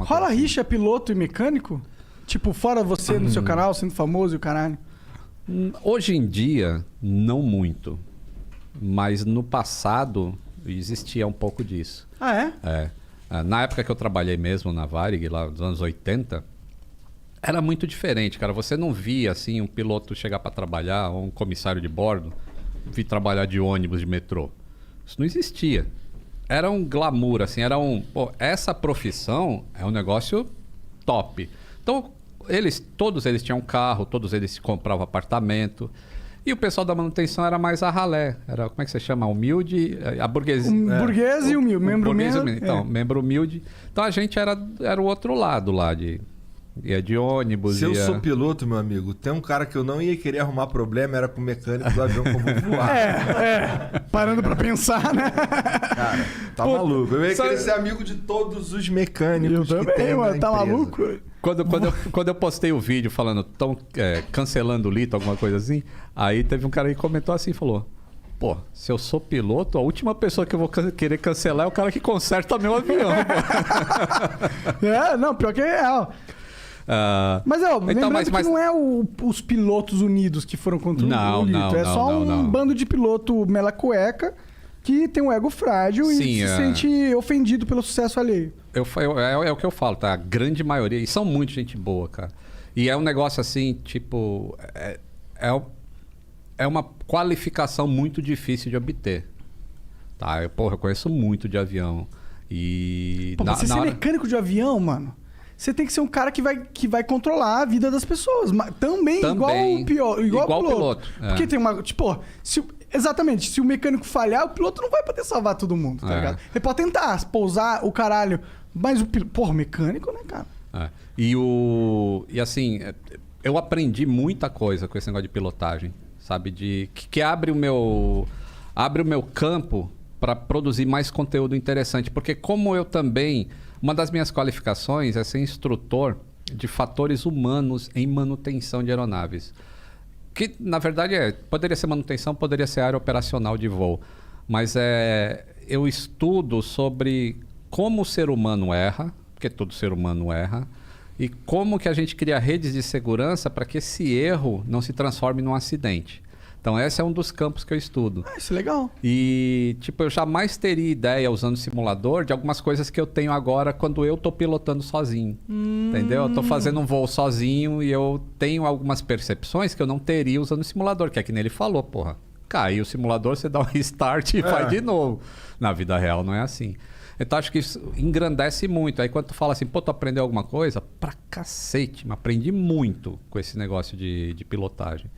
Rola coisa assim. rixa piloto e mecânico? Tipo, fora você no seu canal, sendo famoso e o caralho. Hoje em dia, não muito. Mas no passado, existia um pouco disso. Ah, é? Na época que eu trabalhei mesmo na Varig, lá nos anos 80, era muito diferente, cara. Você não via, assim, um piloto chegar para trabalhar, ou um comissário de bordo, vir trabalhar de ônibus, de metrô. Isso não existia. Era um glamour, assim, era um... Pô, essa profissão é um negócio top. Então, todos eles tinham carro, todos eles compravam apartamento. E o pessoal da manutenção era mais a ralé. Era, como é que você chama? Humilde, a burguesia. Burguês e humilde. Membro humilde. Então, membro humilde. Então, a gente era o outro lado lá ia de ônibus. Se eu sou piloto, meu amigo, tem um cara que eu não ia querer arrumar problema, era com o mecânico do avião que eu vou voar. Parando pra pensar, né? Cara, tá maluco. Eu ia querer ser amigo de todos os mecânicos eu que também, tem na mano. Tá empresa. maluco? Quando eu postei o vídeo falando, estão cancelando o Lito, alguma coisa assim, aí teve um cara que comentou assim, falou... Pô, se eu sou piloto, a última pessoa que eu vou querer cancelar é o cara que conserta meu avião. Não, pior que é real. Mas lembrando que não é os pilotos unidos que foram contra o Lito. É só um bando de piloto mela cueca que tem um ego frágil e se sente ofendido pelo sucesso alheio. É o que eu falo, tá? A grande maioria, e são muito gente boa, cara. E é um negócio assim, tipo... É uma qualificação muito difícil de obter. Tá? Eu conheço muito de avião. E... Pô, mas você ser mecânico de avião, mano... Você tem que ser um cara que vai controlar a vida das pessoas. Também. Igual o piloto. Porque tem uma... Tipo, exatamente. Se o mecânico falhar, o piloto não vai poder salvar todo mundo, tá ligado? Ele pode tentar pousar o caralho. Mas o piloto... Porra, mecânico, né, cara? E assim, eu aprendi muita coisa com esse negócio de pilotagem. Sabe? Que abre o meu campo para produzir mais conteúdo interessante. Porque como eu também... Uma das minhas qualificações é ser instrutor de fatores humanos em manutenção de aeronaves. Que, na verdade, poderia ser manutenção, poderia ser área operacional de voo. Mas eu estudo sobre como o ser humano erra, porque todo ser humano erra, e como que a gente cria redes de segurança para que esse erro não se transforme num acidente. Então, esse é um dos campos que eu estudo. Isso é legal. E, tipo, eu jamais teria ideia, usando simulador, de algumas coisas que eu tenho agora quando eu tô pilotando sozinho. Entendeu? Eu tô fazendo um voo sozinho e eu tenho algumas percepções que eu não teria usando o simulador, que é que nem ele falou, porra. Caiu o simulador, você dá um restart e vai de novo. Na vida real não é assim. Então, acho que isso engrandece muito. Aí, quando tu fala assim, pô, tu aprendeu alguma coisa? Pra cacete, mas aprendi muito com esse negócio de pilotagem.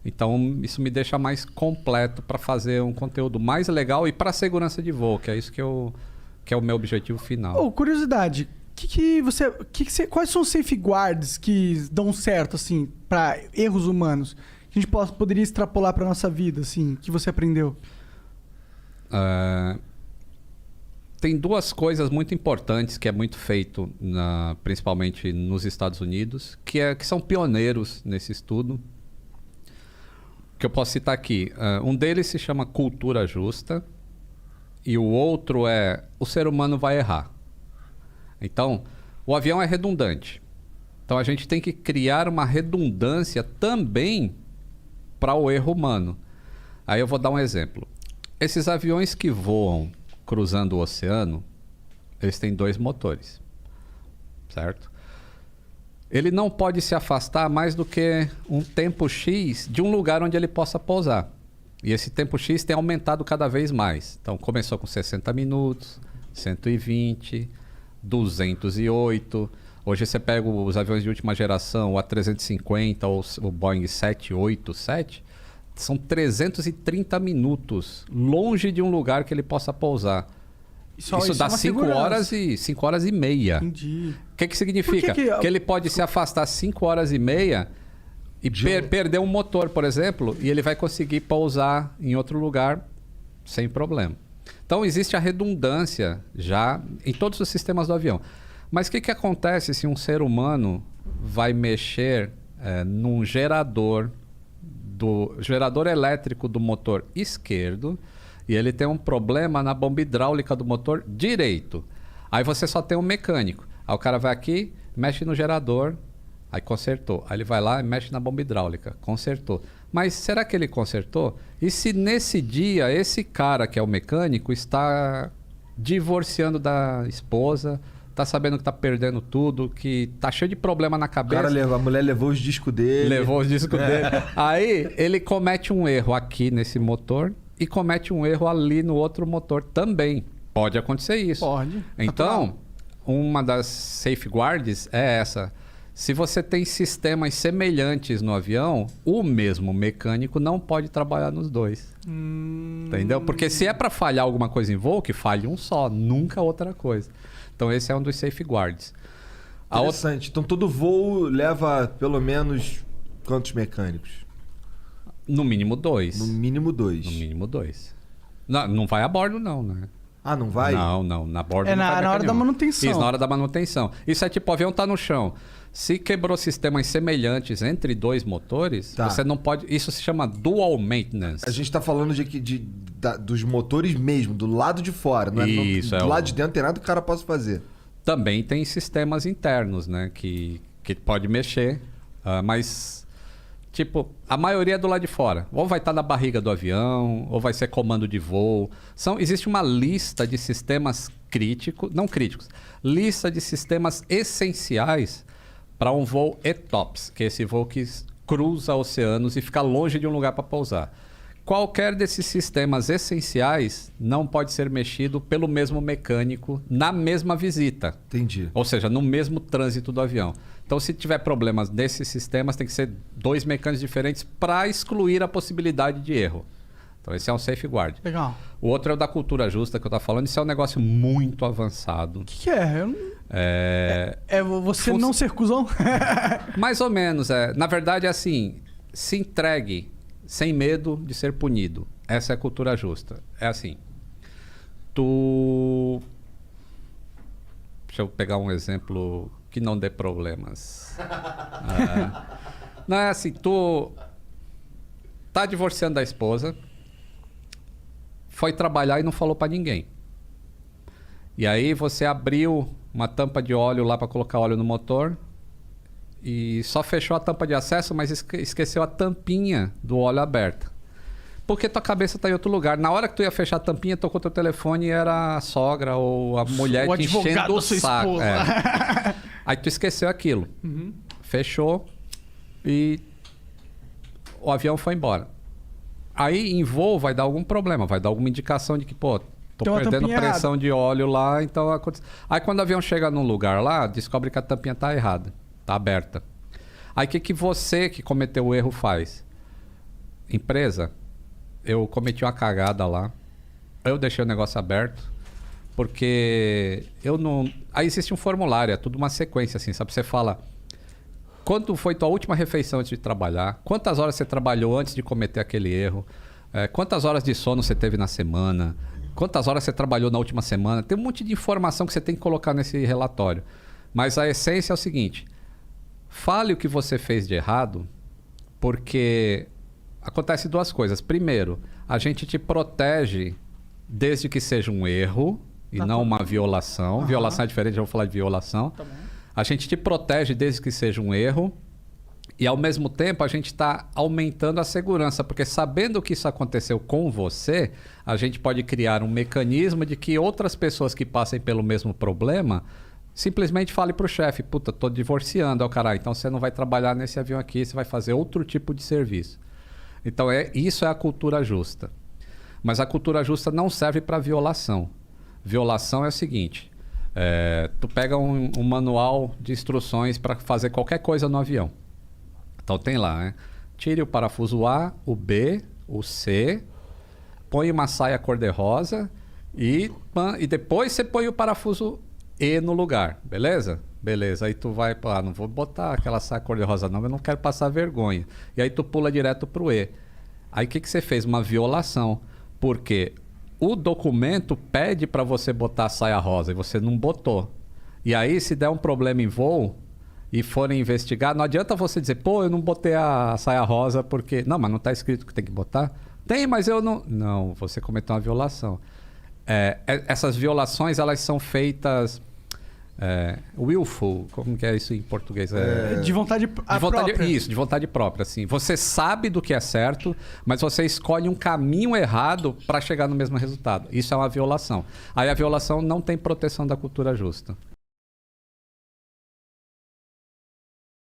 Então, isso me deixa mais completo para fazer um conteúdo mais legal e para segurança de voo, que é isso que é o meu objetivo final. Curiosidade, quais são os safeguards que dão certo, assim, para erros humanos? Que a gente poderia extrapolar para nossa vida, assim, que você aprendeu? Tem duas coisas muito importantes que é muito feito, principalmente nos Estados Unidos, que são pioneiros nesse estudo. Que eu posso citar aqui. Um deles se chama cultura justa e o outro é o ser humano vai errar. Então, o avião é redundante. Então, a gente tem que criar uma redundância também para o erro humano. Aí eu vou dar um exemplo. Esses aviões que voam cruzando o oceano, eles têm 2 motores, certo? Ele não pode se afastar mais do que um tempo X de um lugar onde ele possa pousar. E esse tempo X tem aumentado cada vez mais. Então, começou com 60 minutos, 120, 208. Hoje você pega os aviões de última geração, o A350 ou o Boeing 787, são 330 minutos longe de um lugar que ele possa pousar. Isso dá 5 horas e meia. Entendi. O que significa? Que ele pode se afastar 5 horas e meia e perder um motor, por exemplo, e ele vai conseguir pousar em outro lugar sem problema. Então, existe a redundância já em todos os sistemas do avião. Mas o que acontece se um ser humano vai mexer num gerador elétrico do motor esquerdo e ele tem um problema na bomba hidráulica do motor direito? Aí você só tem um mecânico. Aí o cara vai aqui, mexe no gerador, aí consertou. Aí ele vai lá e mexe na bomba hidráulica, consertou. Mas será que ele consertou? E se nesse dia esse cara que é o mecânico está divorciando da esposa, tá sabendo que tá perdendo tudo, que tá cheio de problema na cabeça. A mulher levou os discos dele. Levou os discos dele. Aí ele comete um erro aqui nesse motor e comete um erro ali no outro motor também. Pode acontecer isso. Pode. Então, uma das safeguards é essa. Se você tem sistemas semelhantes no avião, o mesmo mecânico não pode trabalhar nos dois. Entendeu? Porque se é para falhar alguma coisa em voo, que falhe um só, nunca outra coisa. Então esse é um dos safeguards. Interessante. Então todo voo leva pelo menos quantos mecânicos? No mínimo 2. No mínimo 2. No mínimo 2. Não vai a bordo não, né? Ah, não vai? Não. Na bordo não vai na hora da manutenção. Isso, na hora da manutenção. Isso é tipo, o avião tá no chão. Se quebrou sistemas semelhantes entre 2 motores, você não pode... Isso se chama dual maintenance. A gente tá falando dos motores mesmo, do lado de fora. Não isso, do lado de dentro tem nada que o cara possa fazer. Também tem sistemas internos, né? Que pode mexer. Mas, tipo, a maioria é do lado de fora. Ou vai estar na barriga do avião, ou vai ser comando de voo. Existe uma lista de sistemas críticos... Não críticos. Lista de sistemas essenciais para um voo ETOPS, que é esse voo que cruza oceanos e fica longe de um lugar para pousar. Qualquer desses sistemas essenciais não pode ser mexido pelo mesmo mecânico na mesma visita. Entendi. Ou seja, no mesmo trânsito do avião. Então, se tiver problemas desses sistemas, tem que ser 2 mecânicos diferentes para excluir a possibilidade de erro. Então, esse é um safeguard. Legal. O outro é o da cultura justa que eu estava falando. Isso é um negócio muito avançado. O que é? É você não ser cuzão? Mais ou menos. Na verdade, é assim, se entregue sem medo de ser punido. Essa é a cultura justa. É assim, Deixa eu pegar um exemplo que não dê problemas. Não é assim, tu tá divorciando da esposa, foi trabalhar e não falou pra ninguém. E aí você abriu uma tampa de óleo lá para colocar óleo no motor e só fechou a tampa de acesso, mas esqueceu a tampinha do óleo aberta. Porque tua cabeça tá em outro lugar. Na hora que tu ia fechar a tampinha, tocou teu telefone e era a sogra ou a mulher te enchendo o saco. Aí tu esqueceu aquilo. Fechou e o avião foi embora. Aí em voo vai dar algum problema, vai dar alguma indicação de que, pô, tô perdendo pressão de óleo lá, então acontece. Aí quando o avião chega num lugar lá, descobre que a tampinha tá errada, tá aberta. Aí o que você que cometeu o erro faz? Empresa, eu cometi uma cagada lá, eu deixei o negócio aberto, porque eu não... Aí existe um formulário, é tudo uma sequência assim, sabe? Você fala, quando foi tua última refeição antes de trabalhar? Quantas horas você trabalhou antes de cometer aquele erro? Quantas horas de sono você teve na semana? Quantas horas você trabalhou na última semana? Tem um monte de informação que você tem que colocar nesse relatório. Mas a essência é o seguinte, fale o que você fez de errado, porque acontece 2 coisas. Primeiro, a gente te protege desde que seja um erro e não uma violação. Violação é diferente, já vou falar de violação. Tá bom. A gente te protege desde que seja um erro e, ao mesmo tempo, a gente está aumentando a segurança, porque sabendo que isso aconteceu com você, a gente pode criar um mecanismo de que outras pessoas que passem pelo mesmo problema simplesmente falem para o chefe, puta, tô divorciando, ó, caralho, então você não vai trabalhar nesse avião aqui, você vai fazer outro tipo de serviço. Então, isso é a cultura justa. Mas a cultura justa não serve para violação. Violação é o seguinte... tu pega um manual de instruções para fazer qualquer coisa no avião. Então tem lá, né? Tire o parafuso A, o B, o C, põe uma saia cor-de-rosa e depois você põe o parafuso E no lugar, beleza? Beleza, aí tu vai, não vou botar aquela saia cor-de-rosa não, eu não quero passar vergonha. E aí tu pula direto pro E. Aí o que você fez? Uma violação, porque... o documento pede para você botar a saia rosa e você não botou. E aí, se der um problema em voo e forem investigar, não adianta você dizer, pô, eu não botei a saia rosa porque... Não, mas não está escrito que tem que botar? Tem, mas eu não... Não, você cometeu uma violação. Essas violações, elas são feitas willful, como que é isso em português? De vontade própria. Isso, de vontade própria. Assim. Você sabe do que é certo, mas você escolhe um caminho errado para chegar no mesmo resultado. Isso é uma violação. Aí a violação não tem proteção da cultura justa.